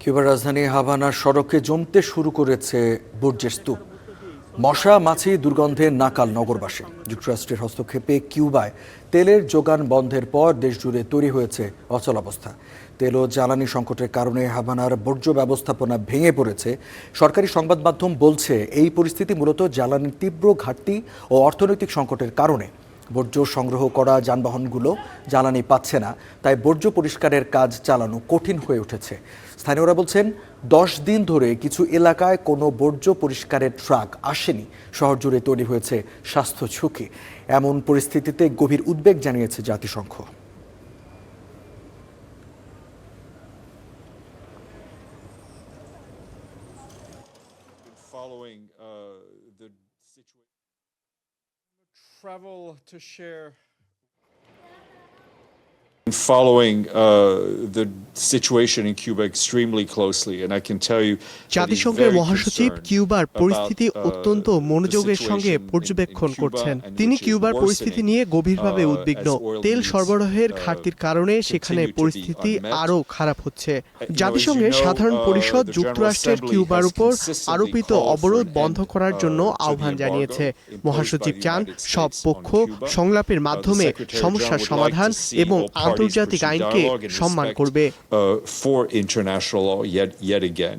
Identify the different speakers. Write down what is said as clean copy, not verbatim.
Speaker 1: কিউবার রাজধানী হাভানার সড়কে জমতে শুরু করেছে বর্জ্যের স্তূপ। মশা মাছি দুর্গন্ধে নাকাল নগরবাসী। যুক্তরাষ্ট্রের হস্তক্ষেপে কিউবায় তেলের যোগান বন্ধের পর দেশজুড়ে তৈরি হয়েছে অচলাবস্থা। তেল ও জ্বালানি সংকটের কারণে হাভানার বর্জ্য ব্যবস্থাপনা ভেঙে পড়েছে। সরকারি সংবাদ মাধ্যম বলছে এই পরিস্থিতি মূলত জ্বালানির তীব্র ঘাটতি ও অর্থনৈতিক সংকটের কারণে। বর্জ্য সংগ্রহ করা যানবাহনগুলো জ্বালানি পাচ্ছে না, তাই বর্জ্য পরিষ্কারের কাজ চালানো কঠিন হয়ে উঠেছে। স্থানীয়রা বলছেন 10 দিন ধরে কিছু এলাকায় কোনো বর্জ্য পরিষ্কারের ট্রাক আসেনি। শহর জুড়ে তৈরি হয়েছে স্বাস্থ্য ঝুঁকি। এমন পরিস্থিতিতে গভীর উদ্বেগ জানিয়েছে জাতিসংঘ।
Speaker 2: Following the situation, travel to share. Following the situation in Cuba extremely closely, and I can tell you
Speaker 3: জাতিসংঘের মহাসচিব কিউবার পরিস্থিতি অত্যন্ত মনোযোগের সঙ্গে পর্যবেক্ষণ করছেন। তিনি কিউবার পরিস্থিতি নিয়ে গভীরভাবে উদ্বিগ্ন। তেল সরবরাহের ঘাটতির কারণে সেখানে পরিস্থিতি আরও খারাপ হচ্ছে। জাতিসংঘের সাধারণ পরিষদ যুক্তরাষ্ট্রের কিউবার উপর আরোপিত অবরোধ বন্ধ করার জন্য আহ্বান জানিয়েছে। মহাসচিব চান সব পক্ষ সংলাপের মাধ্যমে সমস্যার সমাধান এবং আন্তর্জাতিক আইনকে সম্মান করবে।
Speaker 2: For international law yet again.